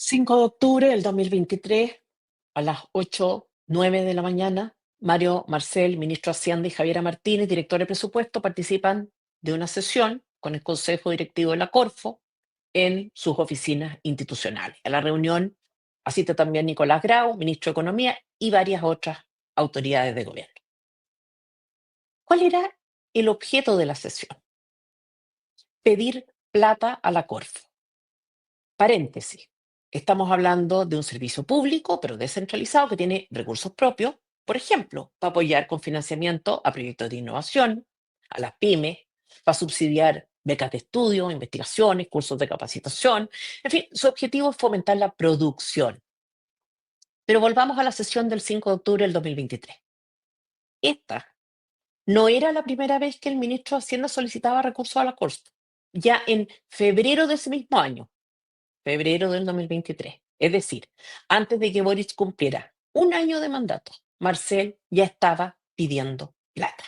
5 de octubre del 2023, a las 8:09 de la mañana, Mario Marcel, ministro de Hacienda, y Javiera Martínez, director de presupuesto, participan de una sesión con el Consejo Directivo de la Corfo en sus oficinas institucionales. A la reunión asiste también Nicolás Grau, ministro de Economía, y varias otras autoridades de gobierno. ¿Cuál era el objeto de la sesión? Pedir plata a la Corfo. Paréntesis. Estamos hablando de un servicio público, pero descentralizado, que tiene recursos propios, por ejemplo, para apoyar con financiamiento a proyectos de innovación, a las pymes, para subsidiar becas de estudio, investigaciones, cursos de capacitación. En fin, su objetivo es fomentar la producción. Pero volvamos a la sesión del 5 de octubre del 2023. Esta no era la primera vez que el ministro de Hacienda solicitaba recursos a la Corte. Ya en febrero de ese mismo año, febrero del 2023. Es decir, antes de que Boric cumpliera un año de mandato, Marcel ya estaba pidiendo plata.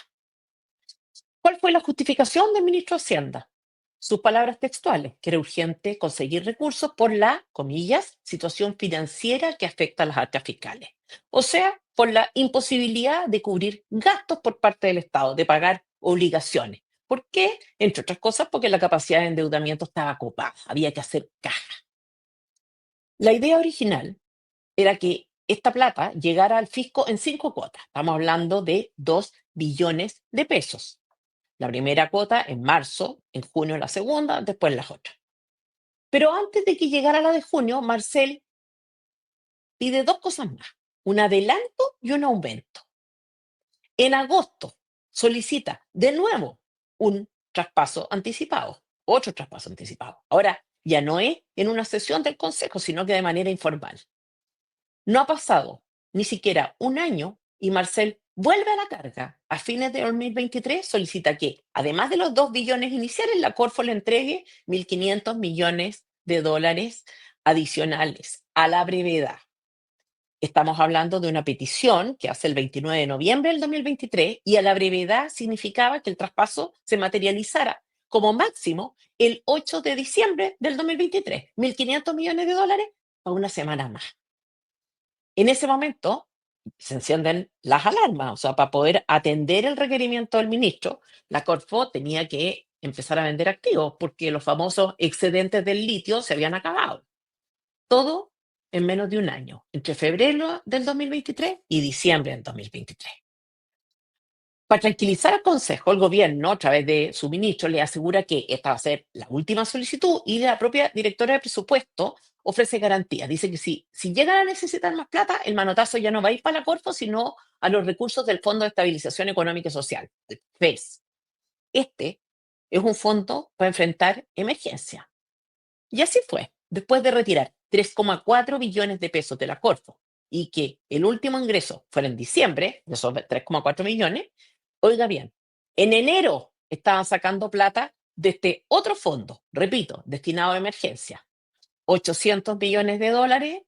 ¿Cuál fue la justificación del ministro de Hacienda? Sus palabras textuales, que era urgente conseguir recursos por la, comillas, situación financiera que afecta a las arcas fiscales. O sea, por la imposibilidad de cubrir gastos por parte del Estado, de pagar obligaciones. ¿Por qué? Entre otras cosas, porque la capacidad de endeudamiento estaba copada, había que hacer caja. La idea original era que esta plata llegara al fisco en 5 cuotas. Estamos hablando de 2 billones de pesos. La primera cuota en marzo, en junio la segunda, después las otras. Pero antes de que llegara la de junio, Marcel pide dos cosas más, un adelanto y un aumento. En agosto solicita de nuevo un traspaso anticipado, otro traspaso anticipado. Ahora ya no es en una sesión del Consejo, sino que de manera informal. No ha pasado ni siquiera un año y Marcel vuelve a la carga. A fines de 2023 solicita que, además de los 2 billones iniciales, la Corfo le entregue 1.500 millones de dólares adicionales a la brevedad. Estamos hablando de una petición que hace el 29 de noviembre del 2023 y a la brevedad significaba que el traspaso se materializara como máximo el 8 de diciembre del 2023. 1.500 millones de dólares para una semana más. En ese momento se encienden las alarmas, o sea, para poder atender el requerimiento del ministro, la Corfo tenía que empezar a vender activos porque los famosos excedentes del litio se habían acabado. Todo en menos de un año, entre febrero del 2023 y diciembre del 2023. Para tranquilizar al Consejo, el gobierno, a través de su ministro, le asegura que esta va a ser la última solicitud y la propia directora de presupuesto ofrece garantías. Dice que si llegan a necesitar más plata, el manotazo ya no va a ir para la Corfo, sino a los recursos del Fondo de Estabilización Económica y Social, el FES. Este es un fondo para enfrentar emergencias. Y así fue. Después de retirar 3,4 billones de pesos de la Corfo y que el último ingreso fuera en diciembre, de esos 3,4 millones, oiga bien, en enero estaban sacando plata de este otro fondo, repito, destinado a emergencia. 800 millones de dólares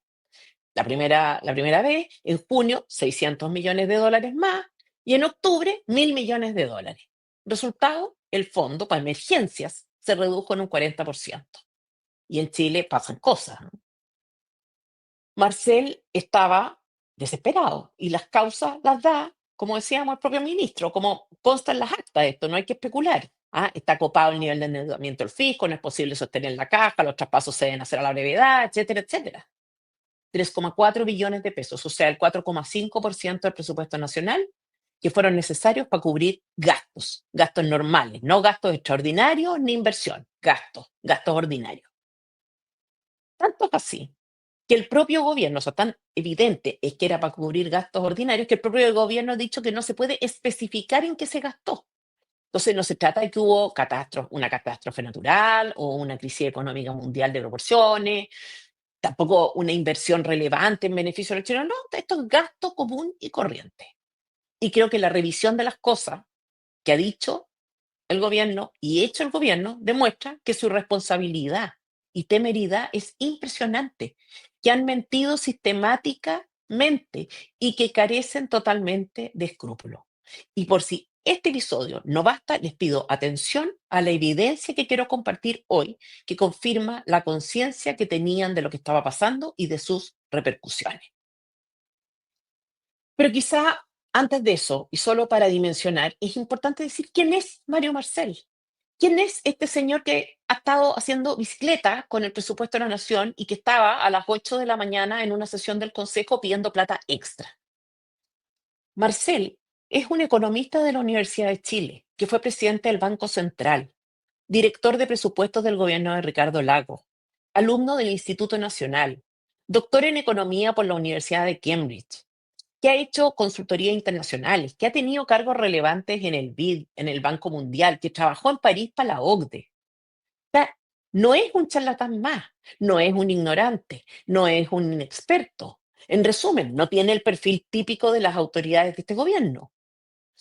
la primera vez, en junio 600 millones de dólares más y en octubre 1.000 millones de dólares. Resultado, el fondo para emergencias se redujo en un 40%. Y en Chile pasan cosas, ¿no? Marcel estaba desesperado y las causas las da, como decíamos, el propio ministro, como consta en las actas de esto, no hay que especular. ¿Ah? Está copado el nivel de endeudamiento del fisco, no es posible sostener la caja, los traspasos se deben hacer a la brevedad, etcétera, etcétera. 3,4 billones de pesos, o sea, el 4,5% del presupuesto nacional, que fueron necesarios para cubrir gastos normales, no gastos extraordinarios ni inversión, gastos ordinarios. Tanto es así que el propio gobierno, o sea, tan evidente es que era para cubrir gastos ordinarios, que el propio gobierno ha dicho que no se puede especificar en qué se gastó. Entonces, no se trata de que hubo una catástrofe natural o una crisis económica mundial de proporciones, tampoco una inversión relevante en beneficio de los chilenos, no, esto es gasto común y corriente. Y creo que la revisión de las cosas que ha dicho el gobierno y hecho el gobierno demuestra que su responsabilidad y temeridad es impresionante, que han mentido sistemáticamente y que carecen totalmente de escrúpulos. Y por si este episodio no basta, les pido atención a la evidencia que quiero compartir hoy, que confirma la conciencia que tenían de lo que estaba pasando y de sus repercusiones. Pero quizá antes de eso, y solo para dimensionar, es importante decir quién es Mario Marcel. ¿Quién es este señor que ha estado haciendo bicicleta con el presupuesto de la Nación y que estaba a las 8 de la mañana en una sesión del Consejo pidiendo plata extra? Marcel es un economista de la Universidad de Chile, que fue presidente del Banco Central, director de presupuestos del gobierno de Ricardo Lagos, alumno del Instituto Nacional, doctor en economía por la Universidad de Cambridge, que ha hecho consultoría internacionales, que ha tenido cargos relevantes en el BID, en el Banco Mundial, que trabajó en París para la OCDE. O sea, no es un charlatán más, no es un ignorante, no es un inexperto. En resumen, no tiene el perfil típico de las autoridades de este gobierno.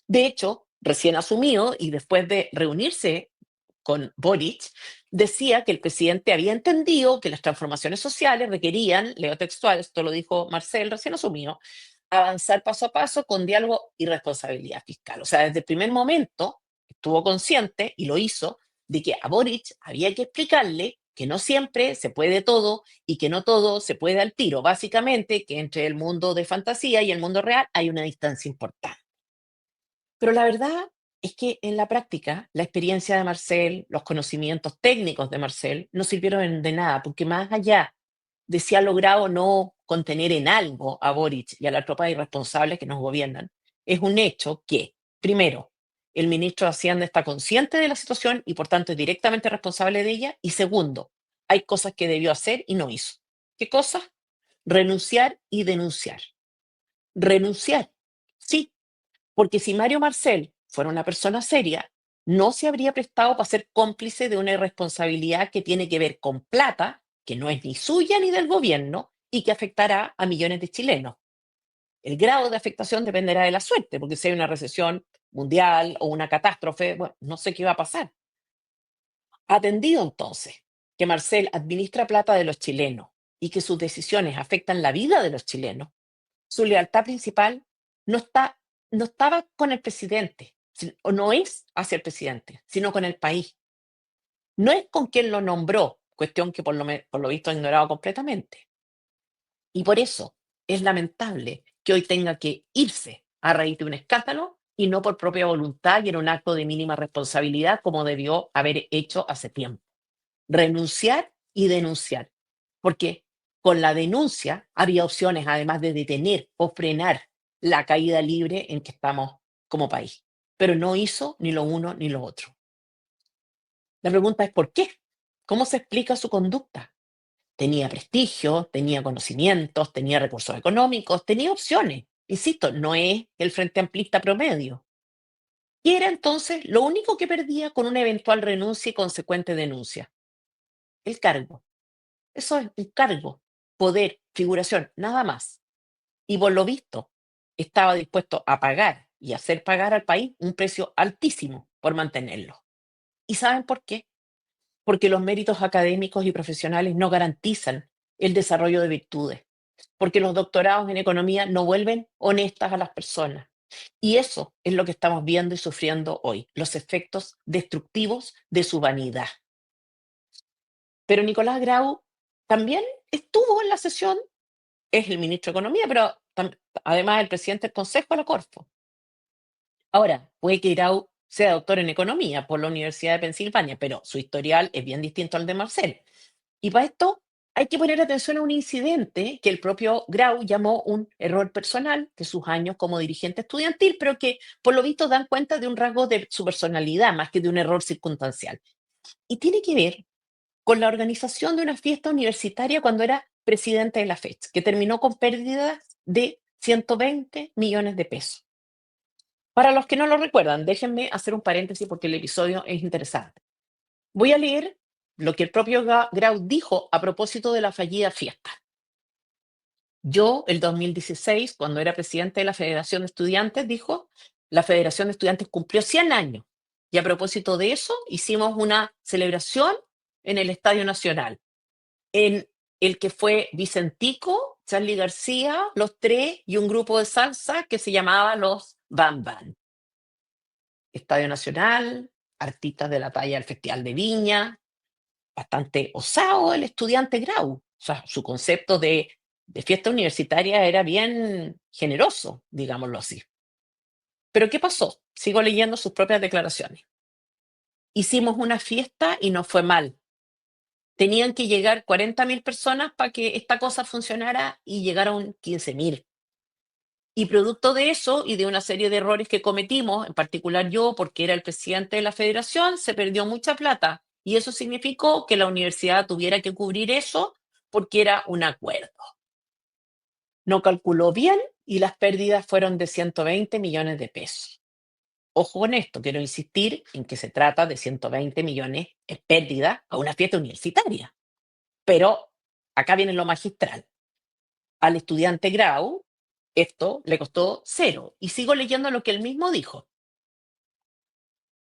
De hecho, recién asumido y después de reunirse con Boric, decía que el presidente había entendido que las transformaciones sociales requerían, leo textual, esto lo dijo Marcel recién asumido, avanzar paso a paso con diálogo y responsabilidad fiscal. O sea, desde el primer momento estuvo consciente y lo hizo de que a Boric había que explicarle que no siempre se puede todo y que no todo se puede al tiro. Básicamente, que entre el mundo de fantasía y el mundo real hay una distancia importante. Pero la verdad es que en la práctica, la experiencia de Marcel, los conocimientos técnicos de Marcel, no sirvieron de nada, porque más allá de si ha logrado o no contener en algo a Boric y a la tropa de irresponsables que nos gobiernan, es un hecho que, primero, el ministro de Hacienda está consciente de la situación y por tanto es directamente responsable de ella, y segundo, hay cosas que debió hacer y no hizo. ¿Qué cosas? Renunciar y denunciar. Renunciar, sí, porque si Mario Marcel fuera una persona seria, no se habría prestado para ser cómplice de una irresponsabilidad que tiene que ver con plata, que no es ni suya ni del gobierno y que afectará a millones de chilenos. El grado de afectación dependerá de la suerte, porque si hay una recesión mundial o una catástrofe, bueno, no sé qué va a pasar. Atendido entonces que Marcel administra plata de los chilenos y que sus decisiones afectan la vida de los chilenos, su lealtad principal no está, no estaba con el presidente, o no es hacia el presidente, sino con el país. No es con quien lo nombró, cuestión que por lo visto ha ignorado completamente. Y por eso es lamentable que hoy tenga que irse a raíz de un escándalo y no por propia voluntad y en un acto de mínima responsabilidad como debió haber hecho hace tiempo. Renunciar y denunciar, porque con la denuncia había opciones además de detener o frenar la caída libre en que estamos como país, pero no hizo ni lo uno ni lo otro. La pregunta es ¿por qué? ¿Cómo se explica su conducta? Tenía prestigio, tenía conocimientos, tenía recursos económicos, tenía opciones. Insisto, no es el Frente Amplista promedio. Y era entonces lo único que perdía con una eventual renuncia y consecuente denuncia, el cargo. Eso es un cargo, poder, figuración, nada más. Y por lo visto, estaba dispuesto a pagar y hacer pagar al país un precio altísimo por mantenerlo. ¿Y saben por qué? Porque los méritos académicos y profesionales no garantizan el desarrollo de virtudes, porque los doctorados en economía no vuelven honestas a las personas. Y eso es lo que estamos viendo y sufriendo hoy, los efectos destructivos de su vanidad. Pero Nicolás Grau también estuvo en la sesión, es el ministro de Economía, pero además el presidente del Consejo de la Corfo. Ahora, puede que Grau sea doctor en Economía por la Universidad de Pensilvania, pero su historial es bien distinto al de Marcel. Y para esto hay que poner atención a un incidente que el propio Grau llamó un error personal de sus años como dirigente estudiantil, pero que por lo visto dan cuenta de un rasgo de su personalidad más que de un error circunstancial. Y tiene que ver con la organización de una fiesta universitaria cuando era presidente de la FECH, que terminó con pérdidas de 120 millones de pesos. Para los que no lo recuerdan, déjenme hacer un paréntesis porque el episodio es interesante. Voy a leer lo que el propio Grau dijo a propósito de la fallida fiesta. Yo, el 2016, cuando era presidente de la Federación de Estudiantes, dijo, la Federación de Estudiantes cumplió 100 años. Y a propósito de eso, hicimos una celebración en el Estadio Nacional, en el que fue Vicentico, Charly García, los tres y un grupo de salsa que se llamaba los Bam Bam. Estadio Nacional, artistas de la talla del Festival de Viña, bastante osado el estudiante Grau. O sea, su concepto de fiesta universitaria era bien generoso, digámoslo así. Pero ¿qué pasó? Sigo leyendo sus propias declaraciones. Hicimos una fiesta y nos fue mal. Tenían que llegar 40.000 personas para que esta cosa funcionara y llegaron 15.000. Y producto de eso y de una serie de errores que cometimos, en particular yo, porque era el presidente de la federación, se perdió mucha plata. Y eso significó que la universidad tuviera que cubrir eso porque era un acuerdo. No calculó bien y las pérdidas fueron de 120 millones de pesos. Ojo con esto, quiero insistir en que se trata de 120 millones en pérdida a una fiesta universitaria. Pero acá viene lo magistral. Al estudiante Grau, esto le costó cero. Y sigo leyendo lo que él mismo dijo.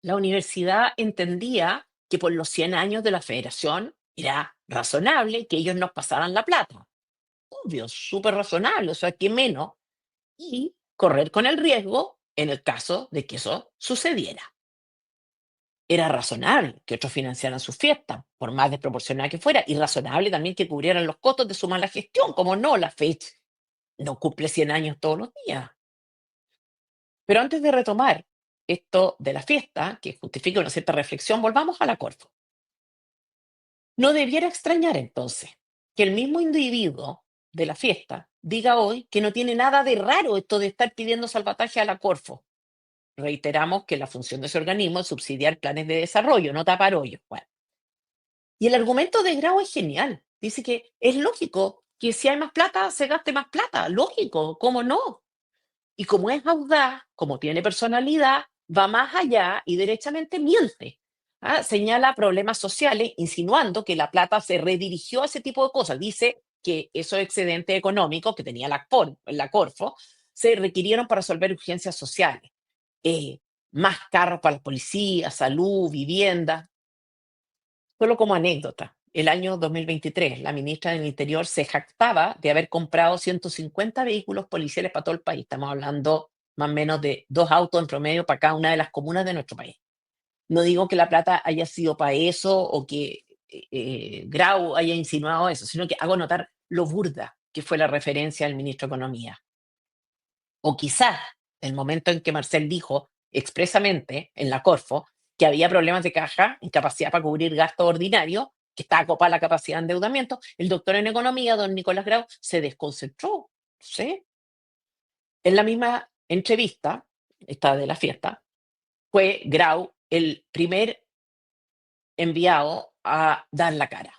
La universidad entendía que por los 100 años de la federación era razonable que ellos nos pasaran la plata. Obvio, súper razonable, o sea, que menos. Y correr con el riesgo en el caso de que eso sucediera. Era razonable que otros financiaran sus fiestas, por más desproporcionada que fuera, y razonable también que cubrieran los costos de su mala gestión, como no, la fecha no cumple 100 años todos los días. Pero antes de retomar esto de la fiesta, que justifica una cierta reflexión, volvamos a la Corfo. No debiera extrañar entonces que el mismo individuo de la fiesta diga hoy que no tiene nada de raro esto de estar pidiendo salvataje a la Corfo. Reiteramos que la función de ese organismo es subsidiar planes de desarrollo, no tapar hoyos. Bueno, y el argumento de Grau es genial. Dice que es lógico que si hay más plata, se gaste más plata. Lógico, ¿cómo no? Y como es audaz, como tiene personalidad, va más allá y derechamente miente. ¿Ah? Señala problemas sociales, insinuando que la plata se redirigió a ese tipo de cosas. Dice que esos excedentes económicos que tenía la Corfo se requirieron para resolver urgencias sociales. Eh, Más carros para la policía, salud, vivienda. Solo como anécdota, el año 2023, la ministra del Interior se jactaba de haber comprado 150 vehículos policiales para todo el país. Estamos hablando más o menos de 2 autos en promedio para cada una de las comunas de nuestro país. No digo que la plata haya sido para eso o que Grau haya insinuado eso, sino que hago notar lo burda que fue la referencia del ministro de Economía. O quizás el momento en que Marcel dijo expresamente en la Corfo que había problemas de caja, incapacidad para cubrir gastos ordinarios, que estaba copada la capacidad de endeudamiento, el doctor en economía, don Nicolás Grau, se desconcentró. ¿Sí? En la misma entrevista, esta de la fiesta, fue Grau el primer enviado a dar la cara.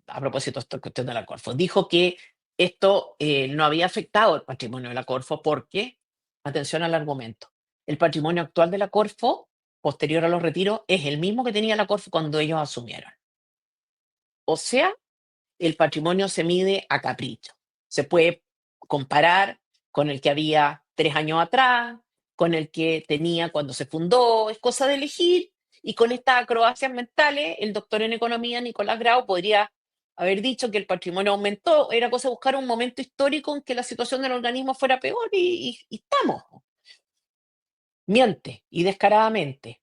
A propósito de esta cuestión de la Corfo. Dijo que esto no había afectado el patrimonio de la Corfo porque, atención al argumento, el patrimonio actual de la Corfo, posterior a los retiros, es el mismo que tenía la Corfo cuando ellos asumieron. O sea, el patrimonio se mide a capricho. Se puede comparar con el que había 3 años atrás, con el que tenía cuando se fundó, es cosa de elegir. Y con estas acrobacias mentales, el doctor en economía, Nicolás Grau, podría haber dicho que el patrimonio aumentó. Era cosa de buscar un momento histórico en que la situación del organismo fuera peor y estamos. Miente y descaradamente.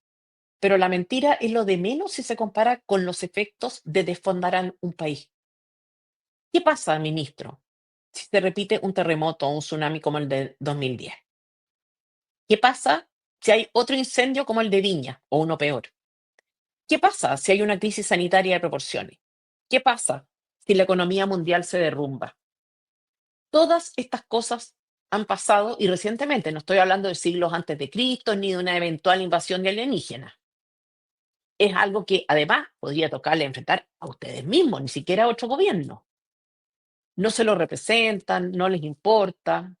Pero la mentira es lo de menos si se compara con los efectos de desfondar un país. ¿Qué pasa, ministro, si se repite un terremoto o un tsunami como el de 2010? ¿Qué pasa si hay otro incendio como el de Viña o uno peor? ¿Qué pasa si hay una crisis sanitaria de proporciones? ¿Qué pasa si la economía mundial se derrumba? Todas estas cosas han pasado y recientemente, no estoy hablando de siglos antes de Cristo ni de una eventual invasión de alienígenas. Es algo que además podría tocarle enfrentar a ustedes mismos, ni siquiera a otro gobierno. No se lo representan, no les importa,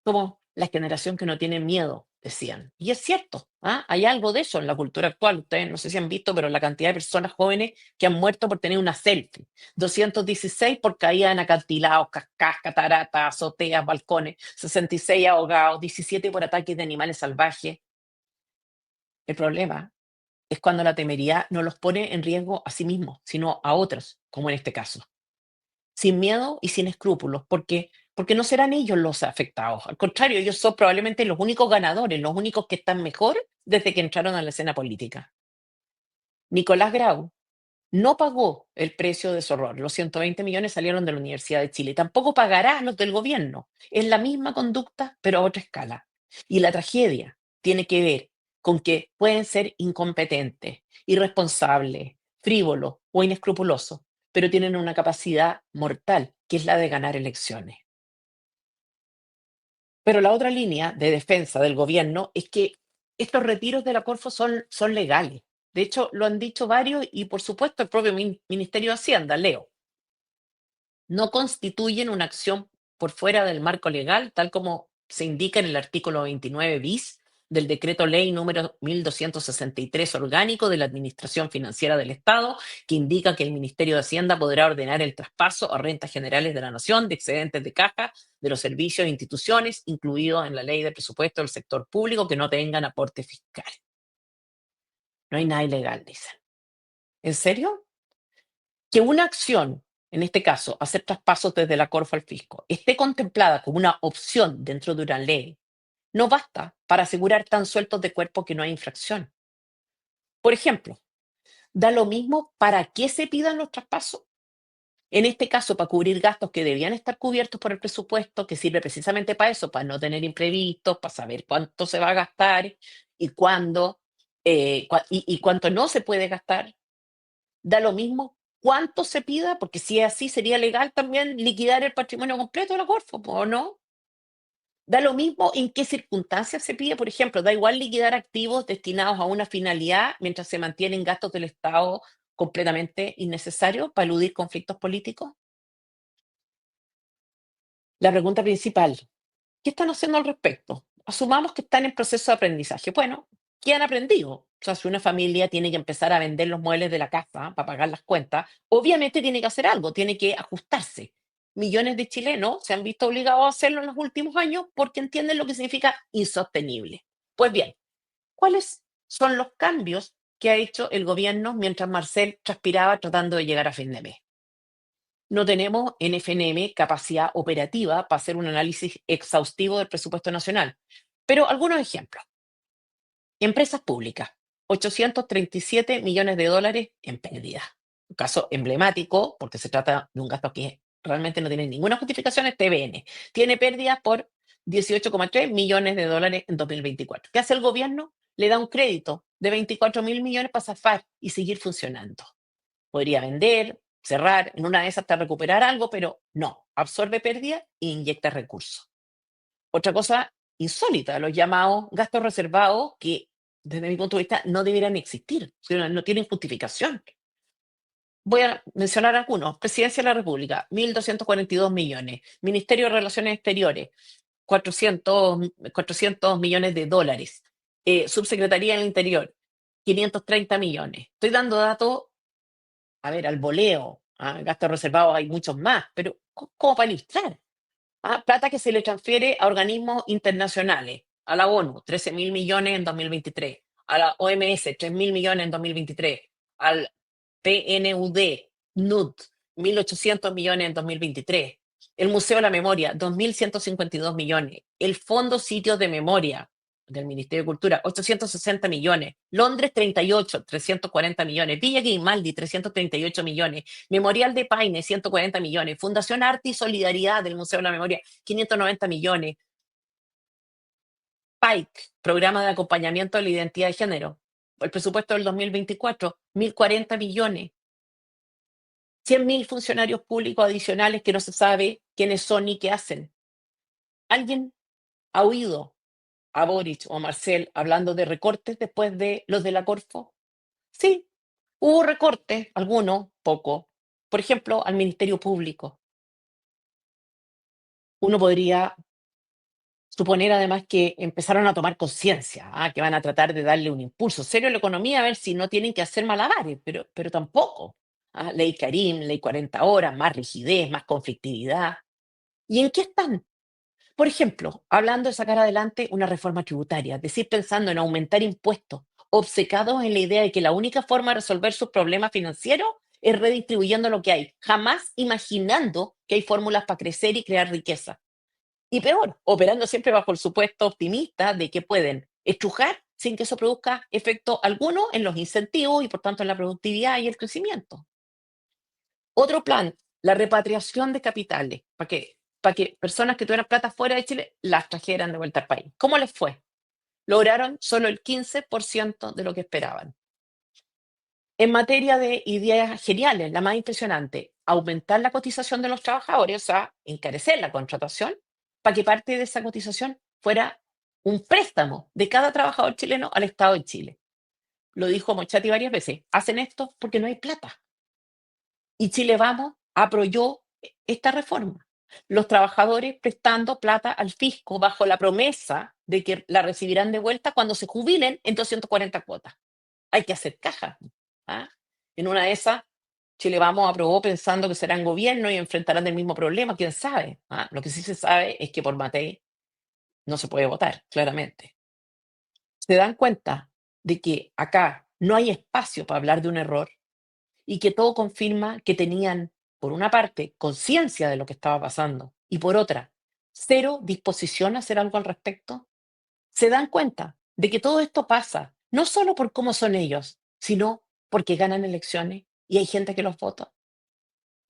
como la generación que no tiene miedo, decían. Y es cierto, ¿ah? Hay algo de eso en la cultura actual. Ustedes no sé si han visto, pero la cantidad de personas jóvenes que han muerto por tener una selfie. 216 por caída en acantilados, cascadas, cataratas, azoteas, balcones. 66 ahogados, 17 por ataques de animales salvajes. El problema es cuando la temeridad no los pone en riesgo a sí mismos, sino a otros, como en este caso. Sin miedo y sin escrúpulos, porque porque no serán ellos los afectados. Al contrario, ellos son probablemente los únicos ganadores, los únicos que están mejor desde que entraron a la escena política. Nicolás Grau no pagó el precio de su error. Los 120 millones salieron de la Universidad de Chile. Tampoco pagará los del gobierno. Es la misma conducta, pero a otra escala. Y la tragedia tiene que ver con que pueden ser incompetentes, irresponsables, frívolos o inescrupulosos, pero tienen una capacidad mortal, que es la de ganar elecciones. Pero la otra línea de defensa del gobierno es que estos retiros de la Corfo son legales. De hecho, lo han dicho varios y por supuesto el propio Ministerio de Hacienda, leo, no constituyen una acción por fuera del marco legal, tal como se indica en el artículo 29 bis del decreto ley número 1263 orgánico de la Administración Financiera del Estado, que indica que el Ministerio de Hacienda podrá ordenar el traspaso a rentas generales de la Nación de excedentes de caja de los servicios e instituciones, incluidos en la ley de presupuesto del sector público, que no tengan aporte fiscal. No hay nada ilegal, dicen. ¿En serio? Que una acción, en este caso, hacer traspasos desde la Corfo al fisco, esté contemplada como una opción dentro de una ley, no basta para asegurar tan sueltos de cuerpo que no hay infracción. Por ejemplo, da lo mismo para qué se pidan los traspasos. En este caso, para cubrir gastos que debían estar cubiertos por el presupuesto, que sirve precisamente para eso, para no tener imprevistos, para saber cuánto se va a gastar y cuándo, y cuánto no se puede gastar. Da lo mismo cuánto se pida, porque si es así, sería legal también liquidar el patrimonio completo de la Corfo, ¿o no? Da lo mismo en qué circunstancias se pide, por ejemplo, da igual liquidar activos destinados a una finalidad mientras se mantienen gastos del Estado completamente innecesarios para eludir conflictos políticos. La pregunta principal, ¿qué están haciendo al respecto? Asumamos que están en proceso de aprendizaje. Bueno, ¿qué han aprendido? O sea, si una familia tiene que empezar a vender los muebles de la casa para pagar las cuentas, obviamente tiene que hacer algo, tiene que ajustarse. Millones de chilenos se han visto obligados a hacerlo en los últimos años porque entienden lo que significa insostenible. Pues bien, ¿cuáles son los cambios que ha hecho el gobierno mientras Marcel transpiraba tratando de llegar a fin de mes? No tenemos en FNM capacidad operativa para hacer un análisis exhaustivo del presupuesto nacional, pero algunos ejemplos. Empresas públicas, 837 millones de dólares en pérdida. Un caso emblemático, porque se trata de un gasto que realmente no tiene ninguna justificación, es TVN. Tiene pérdidas por 18,3 millones de dólares en 2024. ¿Qué hace el gobierno? Le da un crédito de 24.000 millones para zafar y seguir funcionando. Podría vender, cerrar, en una de esas hasta recuperar algo, pero no, absorbe pérdida e inyecta recursos. Otra cosa insólita, los llamados gastos reservados, que desde mi punto de vista no deberían existir, o sea, no tienen justificación. Voy a mencionar algunos. Presidencia de la República, 1.242 millones. Ministerio de Relaciones Exteriores, 400 millones de dólares. Subsecretaría del Interior, 530 millones. Estoy dando datos, a ver, al voleo. Gastos reservados hay muchos más, pero como para ilustrar. Plata que se le transfiere a organismos internacionales, a la ONU, 13.000 millones en 2023, a la OMS, 3.000 millones en 2023, al PNUD, NUD, 1.800 millones en 2023, el Museo de la Memoria, 2.152 millones, el Fondo Sitios de Memoria del Ministerio de Cultura, 860 millones, Londres 38, 340 millones, Villa Grimaldi 338 millones, Memorial de Paine 140 millones, Fundación Arte y Solidaridad del Museo de la Memoria 590 millones, PAIC, Programa de Acompañamiento de la Identidad de Género, el presupuesto del 2024, 1.040 millones, 100.000 funcionarios públicos adicionales que no se sabe quiénes son ni qué hacen. ¿Alguien ha oído a Boric o a Marcel hablando de recortes después de los de la Corfo? Sí, hubo recortes, algunos, poco. Por ejemplo, al Ministerio Público. Uno podría suponer además que empezaron a tomar conciencia, que van a tratar de darle un impulso serio a la economía, a ver si no tienen que hacer malabares, pero tampoco. Ley Karim, ley 40 horas, más rigidez, más conflictividad. ¿Y en qué están? Por ejemplo, hablando de sacar adelante una reforma tributaria, es decir, pensando en aumentar impuestos, obcecados en la idea de que la única forma de resolver sus problemas financieros es redistribuyendo lo que hay, jamás imaginando que hay fórmulas para crecer y crear riqueza. Y peor, operando siempre bajo el supuesto optimista de que pueden estrujar sin que eso produzca efecto alguno en los incentivos y por tanto en la productividad y el crecimiento. Otro plan, la repatriación de capitales, para que personas que tuvieran plata fuera de Chile las trajeran de vuelta al país. ¿Cómo les fue? Lograron solo el 15% de lo que esperaban. En materia de ideas geniales, la más impresionante, aumentar la cotización de los trabajadores, o sea, encarecer la contratación, para que parte de esa cotización fuera un préstamo de cada trabajador chileno al Estado de Chile. Lo dijo Mochati varias veces, hacen esto porque no hay plata. Y Chile Vamos apoyó esta reforma. Los trabajadores prestando plata al fisco bajo la promesa de que la recibirán de vuelta cuando se jubilen en 240 cuotas. Hay que hacer caja. ¿Ah? En una de esas, Chile Vamos aprobó pensando que serán gobierno y enfrentarán el mismo problema, quién sabe. ¿Ah? Lo que sí se sabe es que por Matei no se puede votar, claramente. Se dan cuenta de que acá no hay espacio para hablar de un error y que todo confirma que tenían, por una parte, conciencia de lo que estaba pasando y por otra, cero disposición a hacer algo al respecto. Se dan cuenta de que todo esto pasa no solo por cómo son ellos, sino porque ganan elecciones y hay gente que los vota.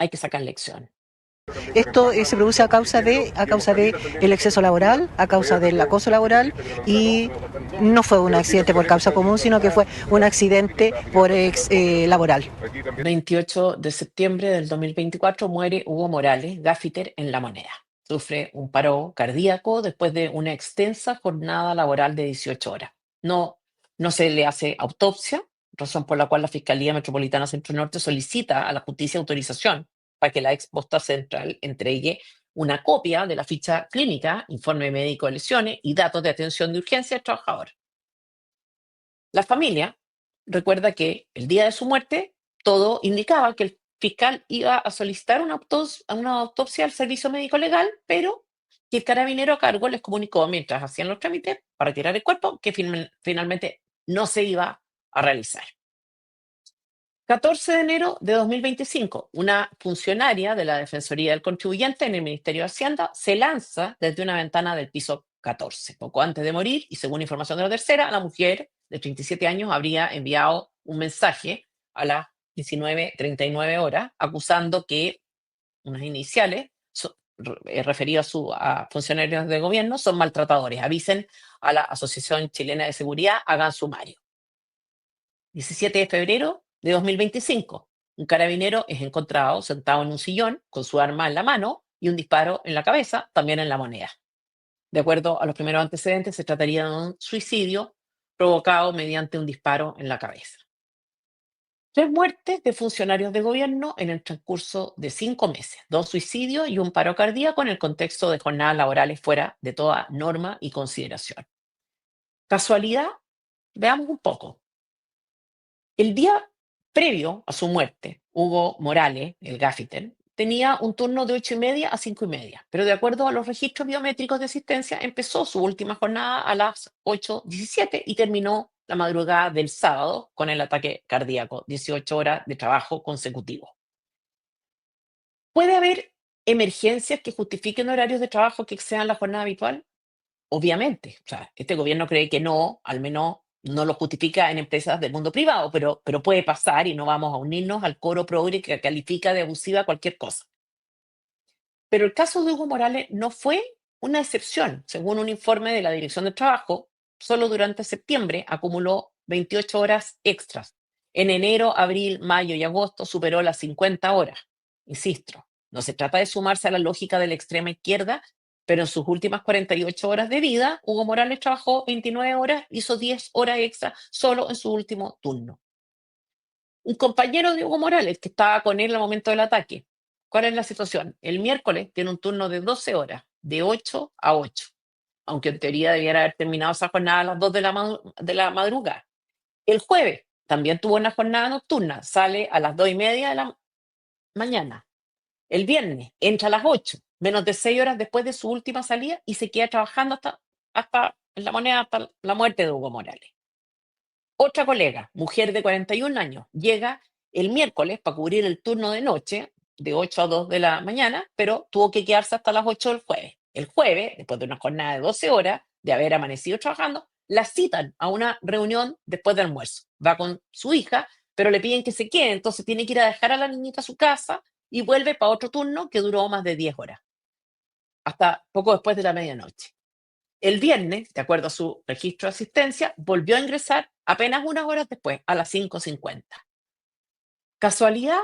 Hay que sacar lecciones. Esto se produce a causa de el exceso laboral, a causa del acoso laboral y no fue un accidente por causa común, sino que fue un accidente por laboral. 28 de septiembre del 2024 muere Hugo Morales, gaffiter en La Moneda. Sufre un paro cardíaco después de una extensa jornada laboral de 18 horas. No se le hace autopsia, razón por la cual la Fiscalía Metropolitana Centro Norte solicita a la justicia autorización para que la ex posta central entregue una copia de la ficha clínica, informe médico de lesiones y datos de atención de urgencia del trabajador. La familia recuerda que el día de su muerte todo indicaba que el fiscal iba a solicitar una autopsia al servicio médico legal, pero que el carabinero a cargo les comunicó mientras hacían los trámites para retirar el cuerpo que finalmente no se iba a realizar. 14 de enero de 2025, una funcionaria de la Defensoría del Contribuyente en el Ministerio de Hacienda se lanza desde una ventana del piso 14. Poco antes de morir, y según información de la tercera, la mujer de 37 años habría enviado un mensaje a las 19:39 horas acusando que unas iniciales referidas a funcionarios de gobierno son maltratadores. Avisen a la Asociación Chilena de Seguridad, hagan sumario. 17 de febrero de 2025, un carabinero es encontrado sentado en un sillón con su arma en la mano y un disparo en la cabeza, también en La Moneda. De acuerdo a los primeros antecedentes, se trataría de un suicidio provocado mediante un disparo en la cabeza. 3 muertes de funcionarios de gobierno en el transcurso de 5 meses, 2 suicidios y un paro cardíaco en el contexto de jornadas laborales fuera de toda norma y consideración. ¿Casualidad? Veamos un poco. El día previo a su muerte, Hugo Morales, el gaffiter, tenía un turno de 8:30 a 5:30, pero de acuerdo a los registros biométricos de asistencia, empezó su última jornada a las 8:17 y terminó la madrugada del sábado con el ataque cardíaco, 18 horas de trabajo consecutivo. ¿Puede haber emergencias que justifiquen horarios de trabajo que excedan la jornada habitual? Obviamente, o sea, este gobierno cree que no, al menos no lo justifica en empresas del mundo privado, pero puede pasar y no vamos a unirnos al coro progre que califica de abusiva cualquier cosa. Pero el caso de Hugo Morales no fue una excepción. Según un informe de la Dirección del Trabajo, solo durante septiembre acumuló 28 horas extras. En enero, abril, mayo y agosto superó las 50 horas. Insisto, no se trata de sumarse a la lógica de la extrema izquierda, pero en sus últimas 48 horas de vida, Hugo Morales trabajó 29 horas, hizo 10 horas extra solo en su último turno. Un compañero de Hugo Morales que estaba con él al momento del ataque. ¿Cuál es la situación? El miércoles tiene un turno de 12 horas, de 8 a 8, aunque en teoría debiera haber terminado esa jornada a las 2 de la madrugada. El jueves también tuvo una jornada nocturna, sale a las 2:30 de la mañana. El viernes entra a las 8, menos de 6 horas después de su última salida y se queda trabajando hasta en La Moneda, hasta la muerte de Hugo Morales. Otra colega, mujer de 41 años, llega el miércoles para cubrir el turno de noche, de 8 a 2 de la mañana, pero tuvo que quedarse hasta las 8 del jueves. El jueves, después de una jornada de 12 horas de haber amanecido trabajando, la citan a una reunión después del almuerzo. Va con su hija, pero le piden que se quede, entonces tiene que ir a dejar a la niñita a su casa y vuelve para otro turno que duró más de 10 horas, hasta poco después de la medianoche. El viernes, de acuerdo a su registro de asistencia, volvió a ingresar apenas unas horas después, a las 5:50. ¿Casualidad?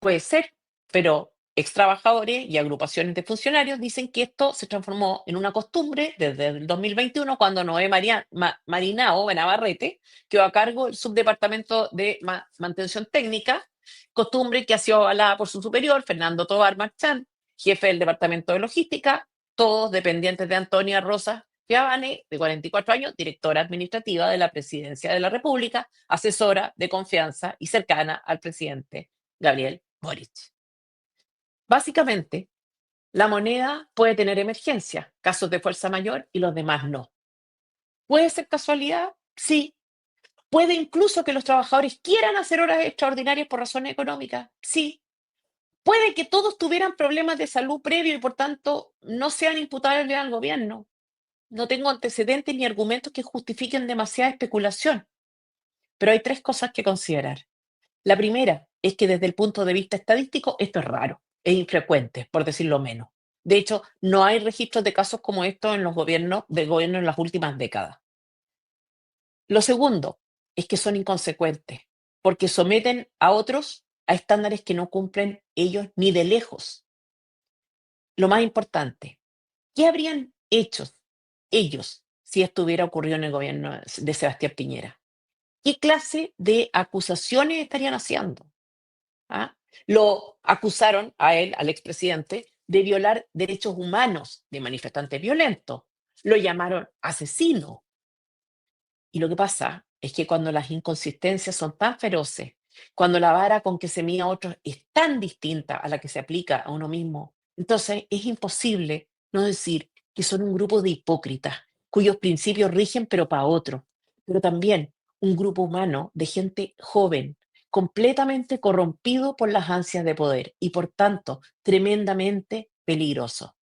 Puede ser, pero extrabajadores y agrupaciones de funcionarios dicen que esto se transformó en una costumbre desde el 2021, cuando Noé Marinao Navarrete quedó a cargo del subdepartamento de mantención técnica, costumbre que ha sido avalada por su superior, Fernando Tovar Marchán, jefe del departamento de logística, todos dependientes de Antonia Rosa Fiavane, de 44 años, directora administrativa de la Presidencia de la República, asesora de confianza y cercana al presidente Gabriel Boric. Básicamente, la moneda puede tener emergencia, casos de fuerza mayor y los demás no. ¿Puede ser casualidad? Sí. ¿Puede incluso que los trabajadores quieran hacer horas extraordinarias por razones económicas? Sí. ¿Puede que todos tuvieran problemas de salud previo y por tanto no sean imputables al gobierno? No tengo antecedentes ni argumentos que justifiquen demasiada especulación, pero hay 3 cosas que considerar. La primera es que desde el punto de vista estadístico esto es raro, es infrecuente, por decirlo menos. De hecho, no hay registros de casos como estos en los gobiernos del gobierno en las últimas décadas. Lo segundo es que son inconsecuentes, porque someten a otros a estándares que no cumplen ellos ni de lejos. Lo más importante, ¿qué habrían hecho ellos si esto hubiera ocurrido en el gobierno de Sebastián Piñera? ¿Qué clase de acusaciones estarían haciendo? ¿Ah? Lo acusaron a él, al expresidente, de violar derechos humanos de manifestantes violentos. Lo llamaron asesino. Y lo que pasa es que cuando las inconsistencias son tan feroces, cuando la vara con que se mide a otros es tan distinta a la que se aplica a uno mismo, entonces es imposible no decir que son un grupo de hipócritas cuyos principios rigen pero para otro, pero también un grupo humano de gente joven, completamente corrompido por las ansias de poder y por tanto tremendamente peligroso.